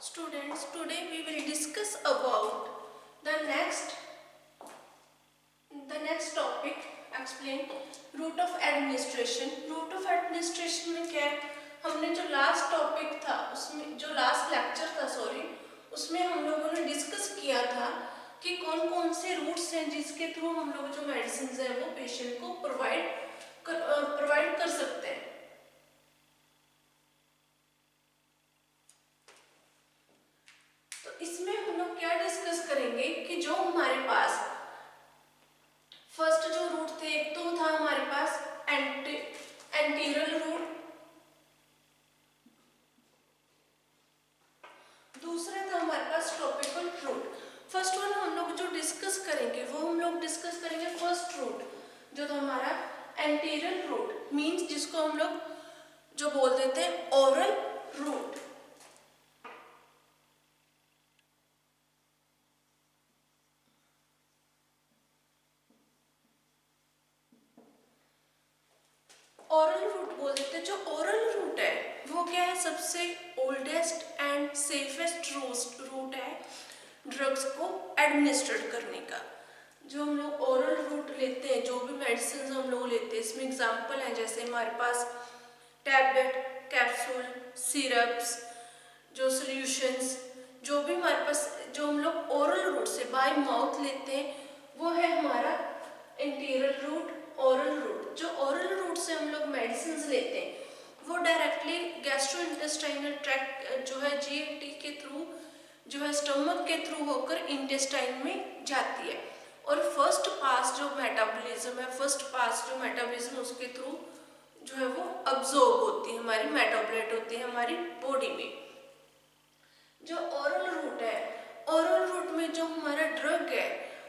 Students, today we will discuss about the next topic. Explain root of administration. Root of administration में क्या है? हमने जो last topic था उसमें जो लास्ट लेक्चर था उसमें हम लोगों ने डिस्कस किया था कि कौन कौन से रूट्स हैं जिसके थ्रू हम लोग जो मेडिसिन है वो पेशेंट को प्रोवाइड कर सकते हैं। इसमें हम लोग क्या डिस्कस करेंगे कि जो हमारे पास फर्स्ट जो रूट थे, एक तो था हमारे पास एंटीरियल रूट, दूसरा था हमारे पास टॉपिकल रूट। फर्स्ट वन हम लोग जो डिस्कस करेंगे वो हम लोग डिस्कस करेंगे फर्स्ट रूट जो था हमारा एंटीरियल रूट, मींस जिसको हम लोग जो बोल देते हैं ओरल रूट। ओरल रूट बोल देते हैं। जो ओरल रूट है वो क्या है? सबसे ओल्डेस्ट एंड सेफेस्ट रूट है ड्रग्स को एडमिनिस्ट्रेट करने का। जो हम लोग ओरल रूट लेते हैं, जो भी मेडिसिन हम लोग लेते हैं, इसमें एग्जांपल है जैसे हमारे पास टैबलेट, कैप्सूल, सिरप्स, जो सॉल्यूशंस, जो भी हमारे पास जो हम लोग ओरल रूट से बाय माउथ लेते हैं वो है हमारा एंटीरियर रूट, ओरल रूट। जो ओरल रूट से हम लोग मेडिसिन लेते हैं वो डायरेक्टली गैस्ट्रोइंटेस्टाइनल ट्रैक्ट जो है जीआईटी के थ्रू जो है स्टमक के थ्रू होकर इंटेस्टाइन में जाती है और फर्स्ट पास जो मेटाबॉलिज्म उसके थ्रू जो है वो अब्जॉर्ब होती है, हमारी मेटाबोलाइट होती है हमारी बॉडी में। जो ओरल रूट है, ओरल रूट में जो हमारा ड्रग है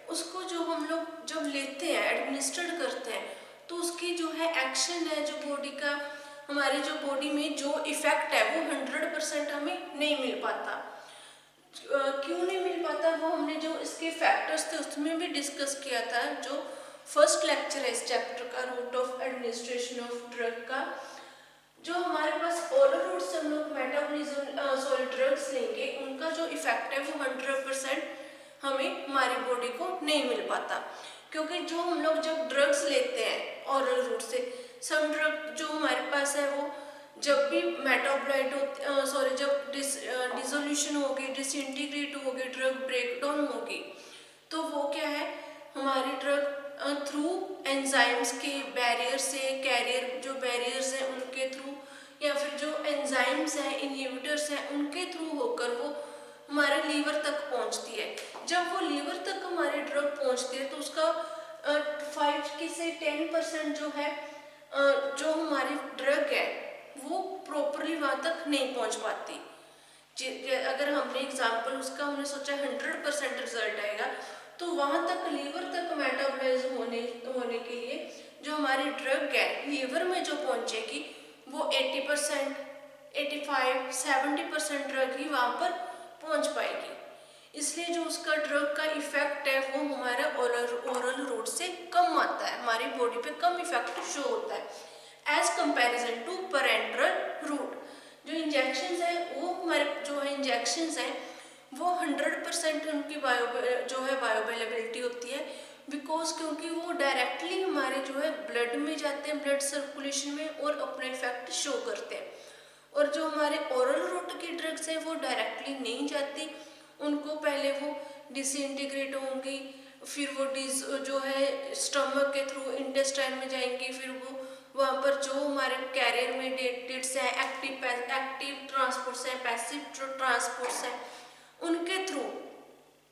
उसको जो हम लोग जब लेते हैं, एडमिनिस्ट्रेट करते हैं, तो उसकी जो है एक्शन है जो बॉडी का, हमारी जो बॉडी में जो इफेक्ट है वो 100% हमें नहीं मिल पाता। क्यों नहीं मिल पाता? वो हमने जो इसके फैक्टर्स थे उसमें भी डिस्कस किया था। जो फर्स्ट लेक्चर है इस चैप्टर का, route of administration of drug का। जो हमारे पास ओरल रूट से हम लोग मेटाबॉलिज्म ड्रग्स लेंगे उनका जो इफेक्ट है वो 100% हमें हमारी बॉडी को नहीं मिल पाता, क्योंकि जो हम लोग जब ड्रग्स लेते हैं ओरल रूट से, सम ड्रग जो हमारे पास है वो जब भी मेटाबोलाइट जब डिसोल्यूशन होगी, डिसइंटीग्रेट होगी, ड्रग ब्रेकडाउन होगी, तो वो क्या है हमारी ड्रग थ्रू एंजाइम्स के बैरियर से, कैरियर जो बैरियर्स हैं उनके थ्रू, या फिर जो एंजाइम्स हैं, इनहिबिटर्स हैं, उनके थ्रू होकर वो हमारे लीवर तक पहुंचती है। जब वो लीवर तक हमारी ड्रग पहुंचती है तो उसका 5 से 10% जो है जो हमारी ड्रग है वो प्रॉपरली वहाँ तक नहीं पहुँच पाती। अगर हमने एग्जाम्पल उसका हमने सोचा 100% रिजल्ट आएगा, तो वहाँ तक लीवर तक मेटाबोलाइज होने के लिए जो हमारी ड्रग है लीवर में जो पहुँचेगी वो 80%, 85, 70% ड्रग ही वहाँ पर पहुँच पाएगी। इसलिए जो उसका ड्रग का इफेक्ट है वो हमारे ओरल रूट से कम आता है, हमारी बॉडी पे कम इफेक्ट शो होता है एज कंपैरिजन टू पैरेंटरल रूट। जो इंजेक्शंस है वो हमारे जो है इंजेक्शंस हैं वो 100% उनकी बायोअवेलेबिलिटी होती है, बिकॉज क्योंकि वो डायरेक्टली हमारे जो है ब्लड में जाते हैं, ब्लड सर्कुलेशन में, और अपना इफेक्ट शो करते हैं। और जो हमारे ओरल रूट की ड्रग्स हैं वो डायरेक्टली नहीं जाती, उनको पहले वो डिसइंटीग्रेट होंगी, फिर वो जो है स्टमक के थ्रू इंटेस्टाइन में जाएंगी, फिर वो वहाँ पर जो हमारे कैरियर में डेट्स हैं, एक्टिव ट्रांसपोर्ट्स हैं, पैसिव ट्रांसपोर्ट्स हैं, उनके थ्रू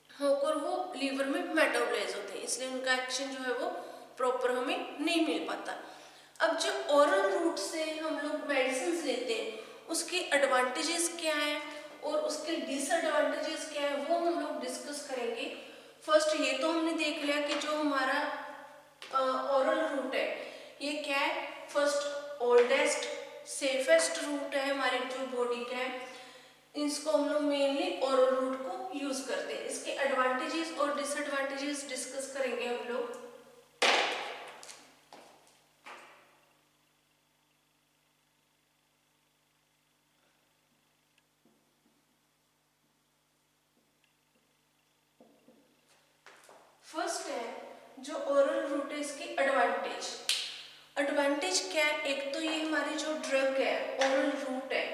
होकर वो लीवर में मेटाबोलाइज होते हैं, इसलिए उनका एक्शन जो है वो प्रॉपर हमें नहीं मिल पाता। अब जो ओरल रूट से हम लोग मेडिसिन लेते हैं उसके एडवांटेजेस क्या हैं और उसके डिसएडवांटेजेस क्या है वो हम लोग डिस्कस करेंगे। फर्स्ट ये तो हमने देख लिया कि जो हमारा ओरल रूट है ये क्या है, फर्स्ट ओल्डेस्ट सेफेस्ट रूट है हमारे जो बॉडी का है, इसको हम लोग मेनली ओरल रूट को यूज करते हैं। इसके एडवांटेजेस और डिसएडवांटेजेस डिस्कस करेंगे हम लोग। जो ओरल रूट है इसकी एडवांटेज, एडवांटेज क्या है? एक तो ये हमारी जो ड्रग है ओरल रूट है,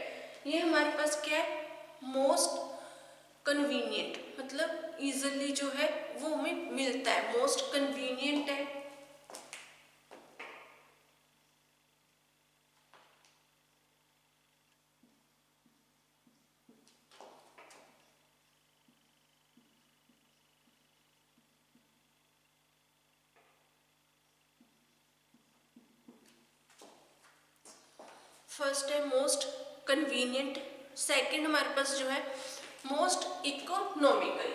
ये हमारे पास क्या है, मोस्ट कन्वीनियंट, मतलब इजीली जो है वो हमें मिलता है, मोस्ट कन्वीनियंट है। फर्स्ट है मोस्ट कन्वीनियंट, सेकंड हमारे पास जो है मोस्ट इकोनॉमिकल।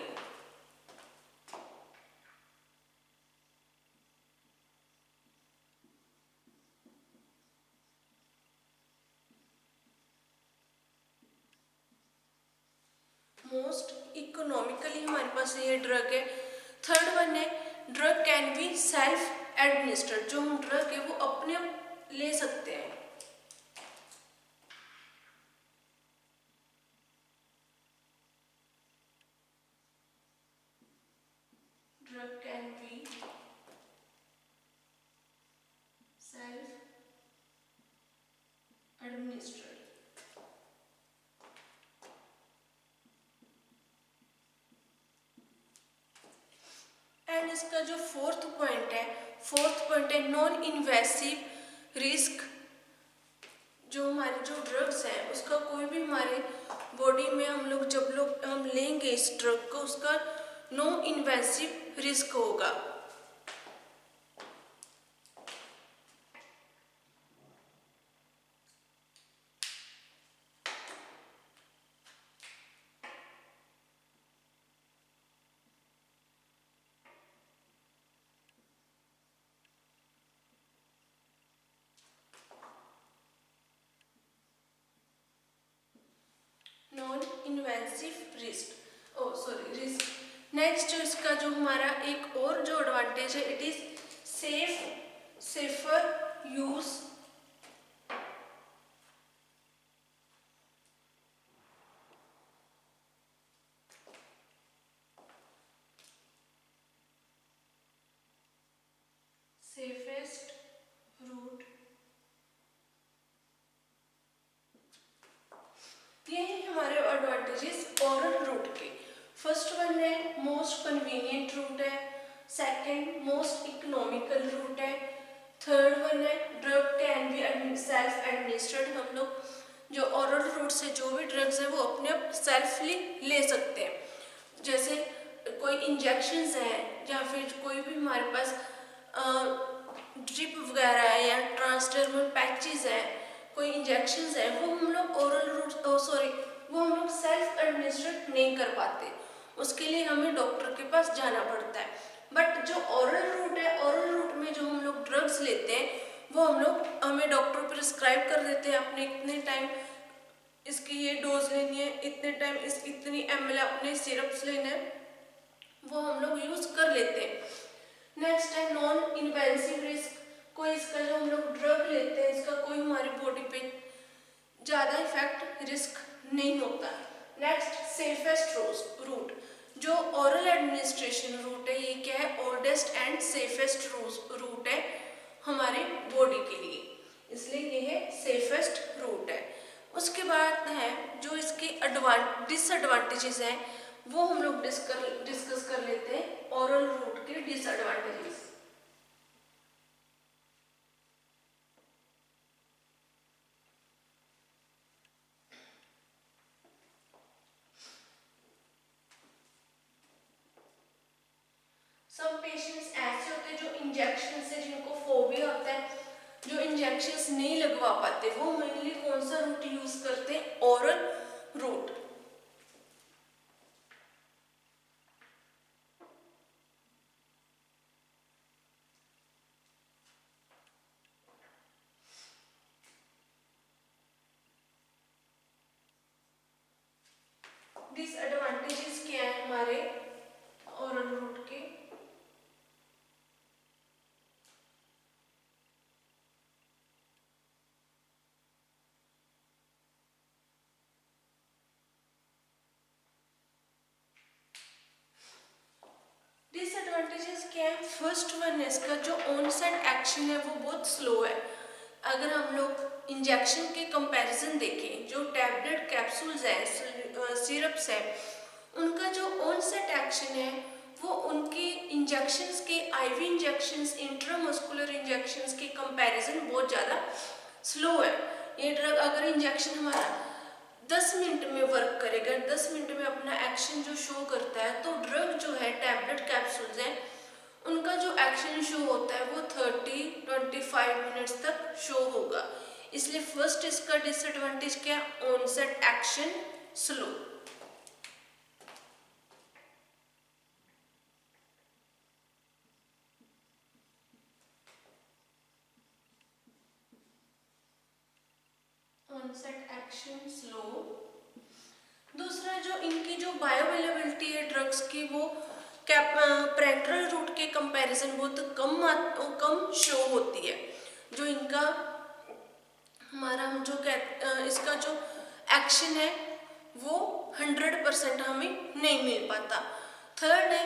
मोस्ट इकोनॉमिकली हमारे पास ये ड्रग है। थर्ड वन है drug can be self administered, जो हम ड्रग है वो अपने आप ले सकते हैं। Drug can be self administered. And इसका जो फोर्थ पॉइंट है नॉन इन्वेसिव रिस्क, जो हमारे जो ड्रग्स हैं उसका कोई भी हमारे बॉडी में हम लेंगे इस ड्रग को, उसका नो इन्वेसिव रिस्क होगा। Non invasive risk. नेक्स्ट जो इसका जो हमारा एक और जो एडवांटेज है, it is safer use. Safest route, ये है हमारे एडवांटेजेस ओरल रूट के। फर्स्ट वन है मोस्ट कन्वीनियंट रूट है, सेकंड मोस्ट इकोनॉमिकल रूट है, थर्ड वन है drug can be self administered, हम लोग जो ओरल रूट से जो भी ड्रग्स है वो अपने आप सेल्फली ले सकते हैं। जैसे कोई इंजेक्शंस हैं या फिर कोई भी हमारे पास ड्रिप वगैरह है या ट्रांसडर्मल पैचेस हैं, कोई इंजेक्शंस हैं, वो हम लोग वो हम लोग सेल्फ एडमिनिस्ट्रेट नहीं कर पाते, उसके लिए हमें डॉक्टर के पास जाना पड़ता है। बट जो ओरल रूट है, ओरल रूट में जो हम लोग ड्रग्स लेते हैं वो हमें डॉक्टर प्रिस्क्राइब कर देते हैं, अपने इतने टाइम इसकी ये डोज लेनी है, इतने टाइम इतनी ml अपने सिरप्स लेने हैं, वो हम लोग यूज कर लेते हैं। नेक्स्ट है नॉन इन्वेसिव रिस्क, कोई इसका जो हम लोग ड्रग लेते हैं इसका कोई हमारी बॉडी पे ज़्यादा इफेक्ट रिस्क नहीं होता। नेक्स्ट सेफेस्ट रूट, जो ओरल एडमिनिस्ट्रेशन रूट है, ये क्या है, ओल्डेस्ट एंड सेफेस्ट रूट है हमारे बॉडी के लिए, इसलिए ये है सेफेस्ट रूट है। उसके बाद है जो इसके डिसएडवांटेजेस हैं वो हम लोग डिस्कस कर लेते हैं, ओरल रूट के डिसएडवांटेजेस। सब पेशेंट्स ऐसे होते हैं जो इंजेक्शन से जिनको फोबिया होता है, जो इंजेक्शंस नहीं लगवा पाते, वो मेनली कौन सा रूट यूज करते हैं, ओरल रूट। डिसएडवांटेजेस क्या है हमारे ओरल रूट के? डिसएडवांटेज डिसएडवांटेजेस क्या है? फर्स्ट वन है इसका जो ऑनसेट एक्शन है वो बहुत स्लो है। अगर हम लोग इंजेक्शन के कंपैरिजन देखें, जो टैबलेट कैप्सूल्स है, सिरप्स है, उनका जो ऑनसेट एक्शन है वो उनके इंजेक्शंस के, आईवी इंजेक्शंस, इंट्रामस्कुलर इंजेक्शंस के कंपैरिजन बहुत ज़्यादा स्लो है। ये ड्रग अगर इंजेक्शन हमारा 10 मिनट में वर्क करेगा, 10 मिनट में अपना एक्शन जो शो करता है, तो ड्रग जो है टैबलेट कैप्सूल्स हैं उनका जो एक्शन शो होता है वो 30-25 मिनट्स तक शो होगा। इसलिए फर्स्ट इसका डिसएडवांटेज क्या? Onset action slow. Onset action slow. दूसरा जो इनकी जो बायोअवेलेबिलिटी है ड्रग्स की, वो पैरेंटल रूट के कंपैरिजन बहुत कम शो होती है। जो इनका हमारा हम जो इसका जो एक्शन है वो 100% हमें नहीं मिल पाता। थर्ड है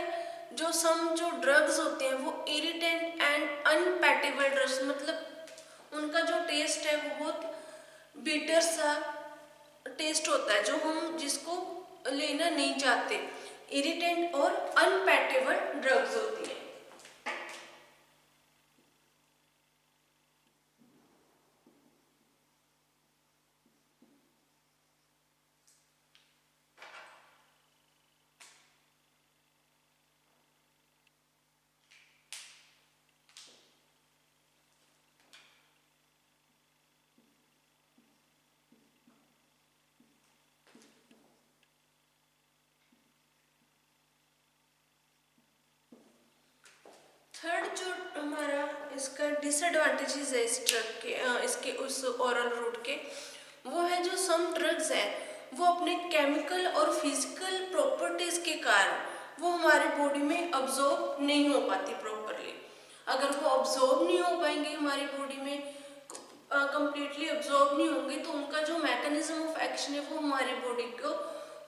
जो जो ड्रग्स होते हैं वो इरिटेंट एंड अनपैटेबल ड्रग्स, मतलब उनका जो टेस्ट है वो बहुत बिटर सा टेस्ट होता है, जो हम जिसको लेना नहीं चाहते। इरिटेंट और अनपैटेबल ड्रग्स होती है। थर्ड जो हमारा इसका डिसएडवांटेजेस है इस ड्रग के, इसके उस ओरल रूट के, वो है जो सम ड्रग्स हैं वो अपने केमिकल और फिजिकल प्रॉपर्टीज के कारण वो हमारे बॉडी में अब्जॉर्ब नहीं हो पाती प्रॉपरली। अगर वो अब्जॉर्ब नहीं हो पाएंगे हमारी बॉडी में, कंप्लीटली अब्जॉर्ब नहीं होंगे, तो उनका जो मैकेनिज्म ऑफ एक्शन है वो हमारी बॉडी को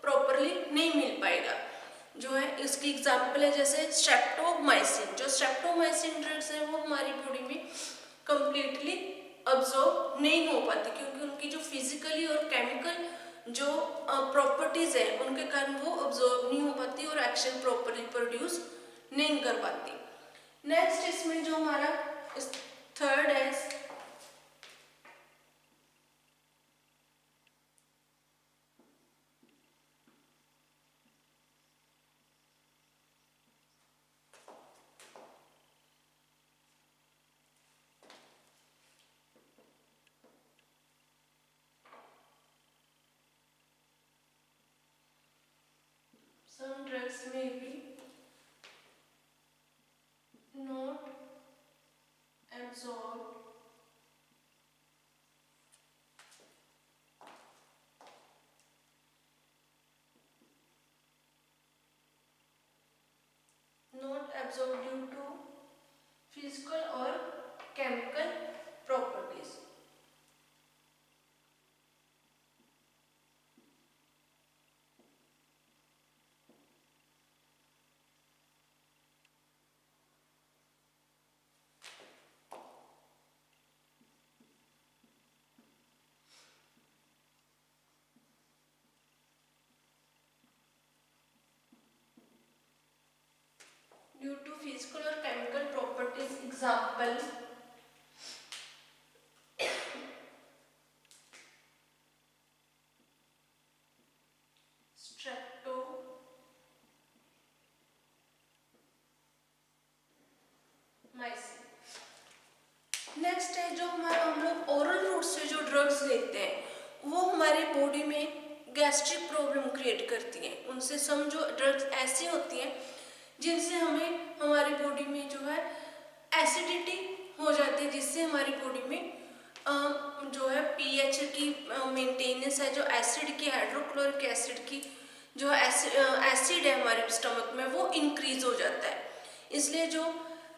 प्रॉपरली नहीं मिल पाएगा। जो है इसकी एग्जांपल है जैसे स्ट्रेप्टोमाइसिन। जो स्ट्रेप्टोमाइसिन ड्रग्स है वो हमारी बॉडी में कंप्लीटली अब्जॉर्ब नहीं हो पाती, क्योंकि उनकी जो फिजिकली और केमिकल जो प्रॉपर्टीज है उनके कारण वो अब्जॉर्ब नहीं हो पाती और एक्शन प्रॉपरली प्रोड्यूस नहीं कर पाती। नेक्स्ट इसमें जो हमारा थर्ड है some drugs may be not absorbed due to physical or chemical properties. Due to physical or chemical properties, example streptomycin। Next है जो हमारा हम लोग ओरल रूट से जो ड्रग्स लेते हैं वो हमारे बॉडी में गैस्ट्रिक प्रॉब्लम क्रिएट करती हैं। उनसे सम जो ड्रग्स ऐसी होती हैं जिनसे हमें हमारी बॉडी में जो है एसिडिटी हो जाती है, जिससे हमारी बॉडी में जो है पीएच की मेंटेनेंस है, जो एसिड की, हाइड्रोक्लोरिक एसिड की जो एसिड है हमारे स्टमक में वो इंक्रीज हो जाता है। इसलिए जो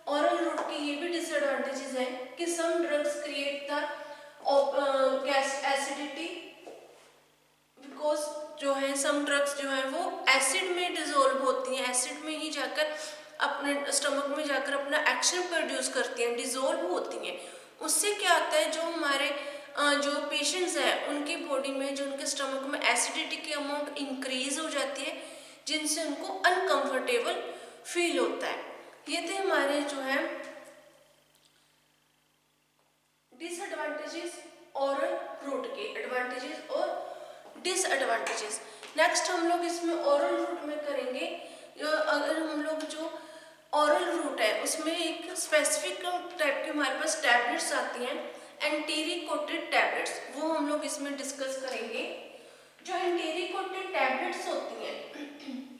ओरल रूट के ये भी डिसएडवांटेजेस हैं कि some drugs create the acidity, because जो है सम ड्रग्स जो है वो एसिड में डिसॉल्व होती हैं, एसिड में ही जाकर अपने स्टमक में जाकर अपना एक्शन प्रोड्यूस करती हैं, डिजोल्व होती हैं। उससे क्या होता है, जो हमारे जो पेशेंट्स हैं उनकी बॉडी में, जो उनके स्टमक में एसिडिटी की अमाउंट इंक्रीज हो जाती है, जिनसे उनको अनकंफर्टेबल फील होता है। ये थे हमारे जो है डिसएडवांटेजेस ओरल रूट के, एडवांटेजेस और डिसएडवांटेजेस। नेक्स्ट हम लोग इसमें ओरल रूट में करेंगे। अगर हम लोग जो ओरल रूट है उसमें एक स्पेसिफिक टाइप के हमारे पास टैबलेट्स आती हैं, एंटीरी कोटेड टैबलेट्स, वो हम लोग इसमें डिस्कस करेंगे। जो एंटीरी कोटेड टैबलेट्स होती हैं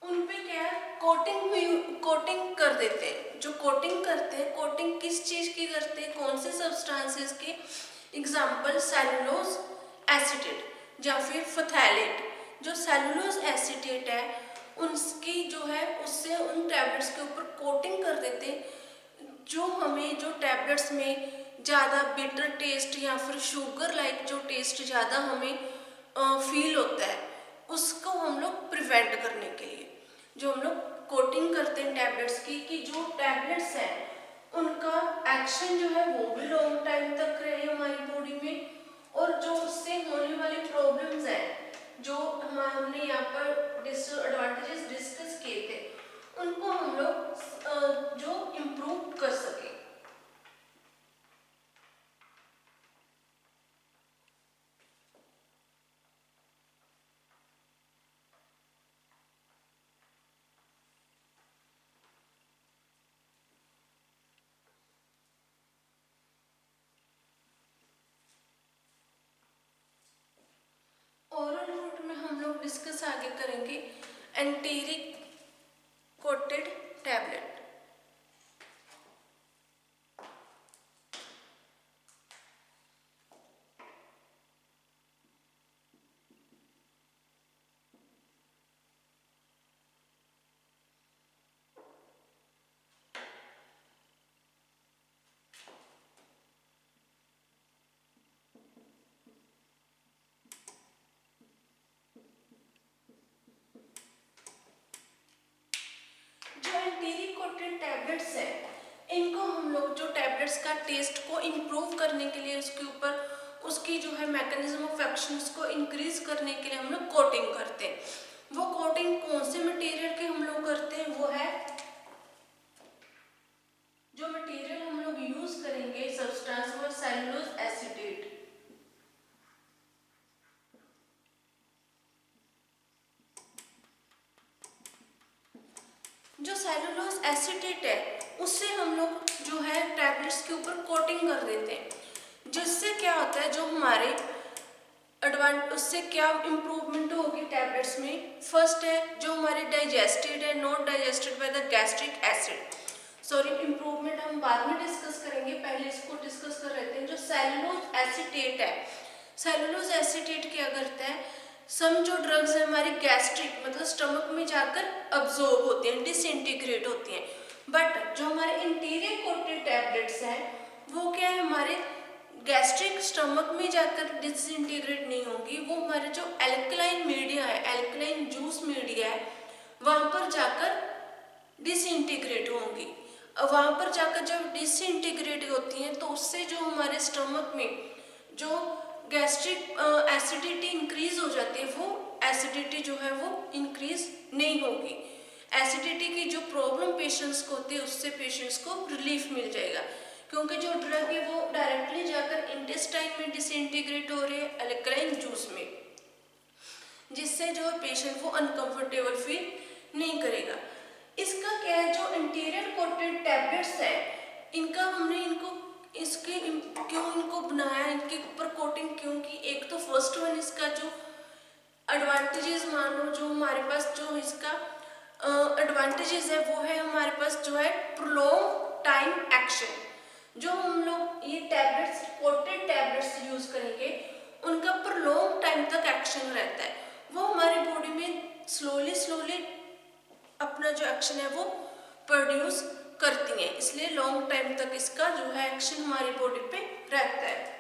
उन पे क्या है, कोटिंग कर देते हैं। जो कोटिंग करते हैं, कोटिंग किस चीज की करते हैं, कौन से सब्सटेंसेस के, एग्जाम्पल सेलुलोज एसीटेट या फिर फथैलेट। जो सेलुलोज एसीटेट है उसकी जो है उससे उन टैबलेट्स के ऊपर कोटिंग कर देते हैं। जो हमें जो टैबलेट्स में ज़्यादा बिटर टेस्ट या फिर शुगर लाइक जो टेस्ट ज़्यादा हमें फील होता है, उसको हम लोग प्रिवेंट करने के लिए जो हम लोग कोटिंग करते हैं टैबलेट्स की, कि जो टैबलेट्स हैं उनका एक्शन जो है वो भी लॉन्ग टाइम तक रहे हमारी बॉडी में, और जो उससे होने वाली प्रॉब्लम्स हैं जो हमने यहाँ पर डिसएडवांटेजेस डिस्कस किए थे उनको हम लोग जो इम्प्रूव कर सकें। ओरल रूट में हम लोग डिस्कस आगे करेंगे एंटीरी कोटेड टैबलेट। एंटीरी कोटेड टैबलेट्स है, इनको हम लोग जो टैबलेट्स का टेस्ट को इम्प्रूव करने के लिए उसके ऊपर उसकी जो है मैकेनिज्म ऑफ एक्शन को इंक्रीज करने के लिए हम लोग कोटिंग करते हैं। वो कोटिंग कौन से मटेरियल के हम लोग करते हैं, वो है जो मटेरियल हम लोग यूज करेंगे सब्सटेंस वो सेलुलोज एसीटेट। जो सेलुलोज एसीटेट है उससे हम लोग जो है टैबलेट्स के ऊपर कोटिंग कर देते हैं, जिससे क्या होता है जो हमारे उससे क्या इम्प्रूवमेंट होगी टैबलेट्स में। फर्स्ट है जो हमारे डाइजेस्टेड है, not digested by the gastric acid. Sorry, improvement हम बाद में डिस्कस करेंगे, पहले इसको डिस्कस कर रहे थे। जो सेलुलोज एसीटेट है, सेलुलोज एसीटेट क्या करता है, सम जो ड्रग्स है हमारी गैस्ट्रिक मतलब स्टमक में जाकर अब्जॉर्ब होती हैं, डिसइंटीग्रेट होती हैं। बट जो हमारे इंटीरियर कोटेड टैबलेट्स हैं वो क्या है, हमारे गैस्ट्रिक स्टमक में जाकर डिसइंटीग्रेट नहीं होंगी, वो हमारे जो एल्कलाइन मीडिया है, एल्कलाइन जूस मीडिया है, वहाँ पर जाकर डिसइंटीग्रेट होंगी। वहाँ पर जाकर जब डिसइंटीग्रेट होती हैं तो उससे जो हमारे स्टमक में जो गैस्ट्रिक एसिडिटी इंक्रीज हो जाती है, वो एसिडिटी जो है वो इंक्रीज नहीं होगी। एसिडिटी की जो प्रॉब्लम पेशेंट्स को होती है उससे पेशेंट्स को रिलीफ मिल जाएगा, क्योंकि जो ड्रग है वो डायरेक्टली जाकर इंटेस्टाइन में डिसइंटीग्रेट हो रहे हैं अल्कलाइन जूस में, जिससे जो पेशेंट वो अनकंफर्टेबल फील नहीं करेगा। इसका क्या है, जो इंटीरियर कोटेड टैबलेट्स है इनका हमने इनको इसके क्यों इनको बनाया, इनके ऊपर कोटिंग क्यों की, एक तो फर्स्ट वन इसका जो एडवांटेजेस मान लो, जो हमारे पास जो इसका एडवांटेजेस है वो है हमारे पास जो है प्रोलॉन्ग टाइम एक्शन। जो हम लोग ये टैबलेट्स कोटेड टैबलेट्स यूज करेंगे उनका प्रोलॉन्ग टाइम तक एक्शन रहता है, वो हमारी बॉडी में स्लोली अपना जो एक्शन है वो प्रोड्यूस करती हैं, इसलिए लॉन्ग टाइम तक इसका जो है एक्शन हमारी बॉडी पे रहता है।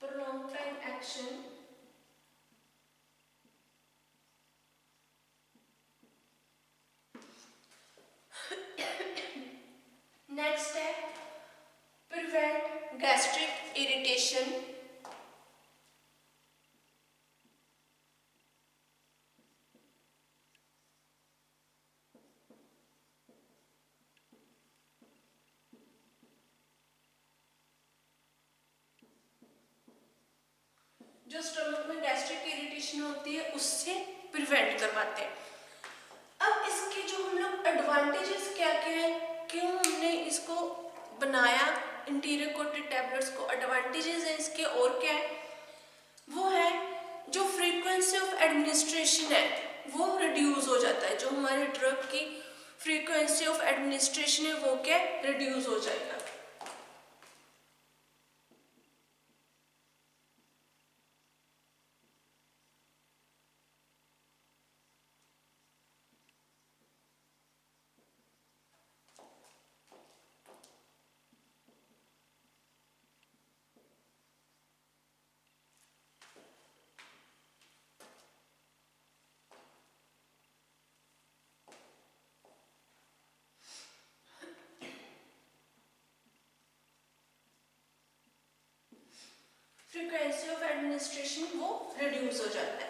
Prolong time action gastric irritation, जो स्टमक में गैस्ट्रिक इरिटेशन होती है उससे प्रिवेंट करवाते हैं। अब इसके जो हम लोग एडवांटेजेस क्या क्या है, क्यों हमने इसको बनाया इंटीरियर कोटेड टैबलेट्स को, एडवांटेजेस है इसके और क्या है, वो है जो फ्रीक्वेंसी ऑफ एडमिनिस्ट्रेशन है वो रिड्यूस हो जाता है। जो हमारे ड्रग की फ्रीक्वेंसी ऑफ एडमिनिस्ट्रेशन है वो क्या रिड्यूस हो जाएगा। फ्रीक्वेंसी ऑफ एडमिनिस्ट्रेशन वो रिड्यूस हो जाता है।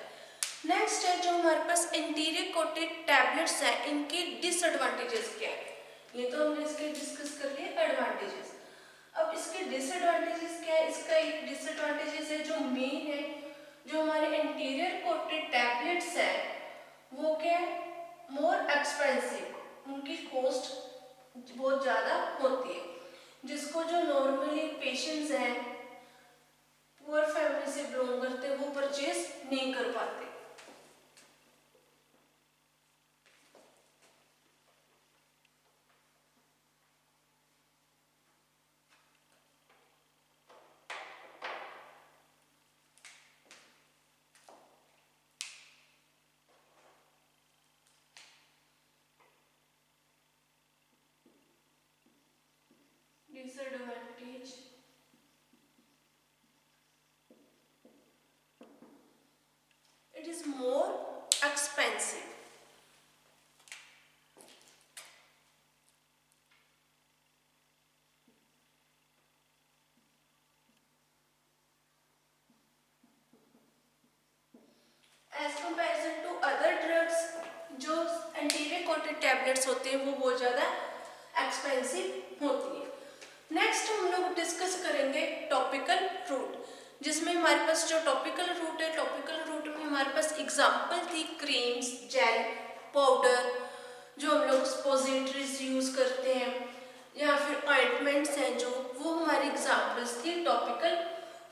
नेक्स्ट है जो हमारे पास इंटीरियर कोटेड टैबलेट्स है, इनके डिसएडवांटेजेस क्या है, ये तो हमने इसके डिस्कस कर लिए एडवांटेजेस। अब इसके डिसएडवांटेजेस क्या है, इसका एक डिसएडवांटेजेस है जो मेन है, जो हमारे इंटीरियर कोटेड टैबलेट्स है वो क्या है मोर एक्सपेंसिव, उनकी कॉस्ट बहुत ज़्यादा होती है, जिसको जो नॉर्मली पेशेंट्स हैं पुअर फैमिली से बिलोंग करते हैं वो परचेज नहीं कर पाते। Disadvantage it is more expensive. As comparison to other drugs, जो एंटीरियर कोटेड टैबलेट्स होते हैं वो बहुत ज़्यादा एक्सपेंसिव होती है। नेक्स्ट हम लोग डिस्कस करेंगे टॉपिकल रूट, जिसमें हमारे पास जो टॉपिकल रूट है, टॉपिकल रूट में हमारे पास एग्जाम्पल थी क्रीम्स, जेल, पाउडर, जो हम लोग सपोजिटरीज यूज करते हैं या फिर ऑइंटमेंट्स हैं जो, वो हमारी एग्जाम्पल्स थी टॉपिकल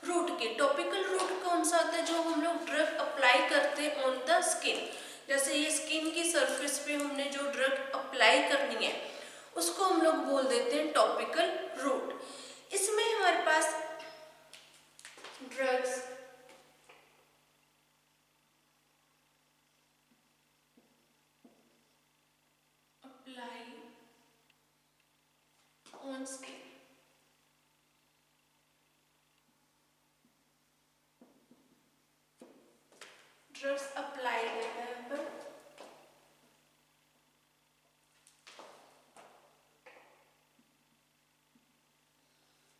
रूट की। टॉपिकल रूट कौन सा होता है, जो हम लोग ड्रग अप्लाई करते हैं ऑन द स्किन, जैसे ये स्किन की सरफेस पे हमने जो ड्रग अप्लाई करनी है उसको हम लोग बोल देते हैं टॉपिकल रूट। इसमें हमारे पास drugs apply on skin, drugs apply लेते हैं अपन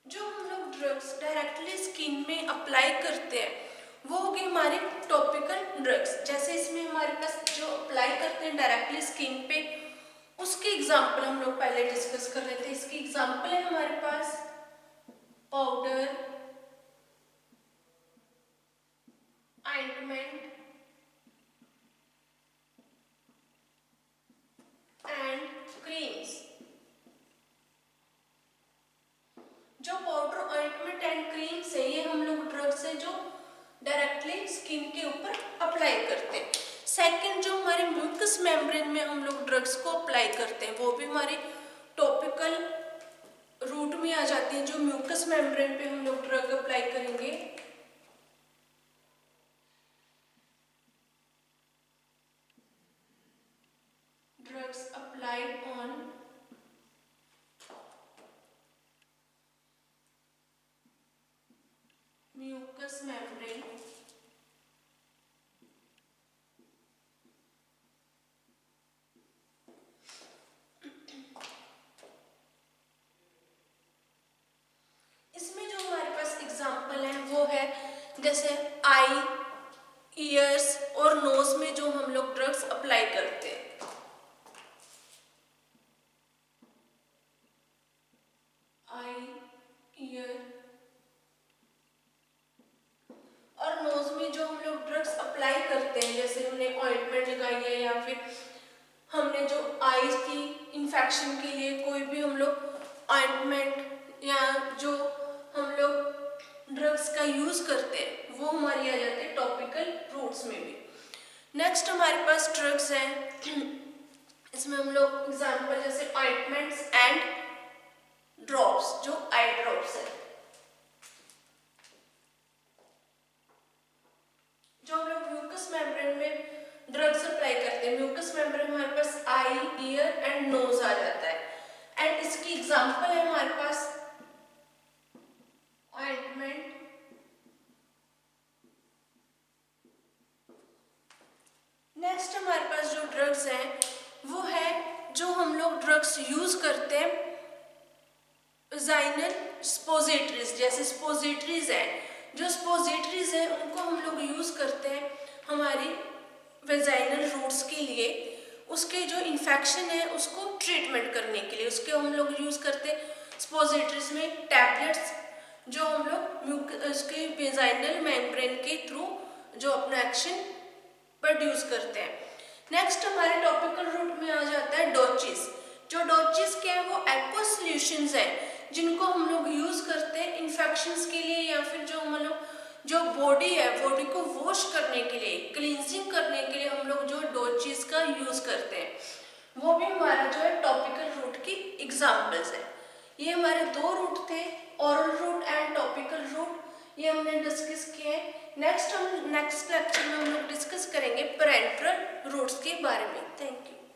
जो हम लोग ड्रग्स डायरेक्टली स्किन में अप्लाई करते हैं वो हो गए हमारे टॉपिकल ड्रग्स। जैसे इसमें हमारे पास जो अप्लाई करते हैं डायरेक्टली स्किन पे, उसके एग्जाम्पल हम लोग पहले डिस्कस कर रहे थे। इसकी एग्जाम्पल है हमारे पास पाउडर, ऑइंटमेंट एंड क्रीम्स। जो पाउडर, ऑइंटमेंट एंड क्रीम्स है ये हम लोग ड्रग्स है जो डायरेक्टली स्किन के ऊपर अप्लाई करते हैं। सेकंड, जो हमारे म्यूकस मेम्ब्रेन में हम लोग ड्रग्स को अप्लाई करते हैं वो भी हमारे टॉपिकल रूट में आ जाती है। जो म्यूकस मेम्ब्रेन पे हम लोग ड्रग अप्लाई करेंगे drugs applied on mucous membrane इसमें जो ईयर और नोज में जो हम लोग ड्रग्स अप्लाई करते हैं, जैसे हमने ऑइंटमेंट लगाई है या फिर हमने जो आईज की इन्फेक्शन के लिए कोई भी हम लोग ऑइंटमेंट या जो हम लोग ड्रग्स का यूज करते हैं वो हमारी आ जाते हैं टॉपिकल रूट्स में भी। नेक्स्ट हमारे पास ड्रग्स हैं, इसमें हम लोग एग्जांपल जैसे ऑइंटमेंट्स एंड ड्रॉप्स, जो आई ड्रॉप्स है, जो हम लोग म्यूकस मेम्ब्रेन में ड्रग्स अप्लाई करते हैं। म्यूकस मेम्ब्रेन हमारे पास आई, ईयर एंड नोज आ जाता है। एंड इसकी एग्जांपल है हमारे पास ऑइंटमेंट, नेक्स्ट हमारे पास जो ड्रग्स हैं वो है जो हम लोग ड्रग्स यूज करते हैं वेजाइनल स्पोजिटरीज, जैसे स्पोजिटरीज है, जो स्पोजिटरीज है उनको हम लोग यूज करते हैं हमारी वेजाइनल रूट्स के लिए, उसके जो इन्फेक्शन है उसको ट्रीटमेंट करने के लिए। उसके हम लोग यूज करते हैं स्पोजिटरीज में टैबलेट्स, जो हम लोग उसके वेजाइनल मेम्ब्रेन के थ्रू जो अपना एक्शन प्रोड्यूस करते हैं। नेक्स्ट हमारे टॉपिकल रूट में आ जाता है डोचेस। जो डोचेस क्या है वो एक्वा सॉल्यूशंस हैं जिनको हम लोग यूज करते हैं इन्फेक्शंस के लिए या फिर जो हम लोग जो बॉडी है बॉडी को वॉश करने के लिए, क्लींजिंग करने के लिए हम लोग जो डोचेस का यूज करते हैं, वो भी हमारा जो है टॉपिकल रूट की एग्जाम्पल्स है। ये हमारे दो रूट थे, oral route and topical route, ये हमने डिस्कस किए हैं। नेक्स्ट लेक्चर में हम लोग डिस्कस करेंगे पैरेंटल रूट्स के बारे में। Thank you.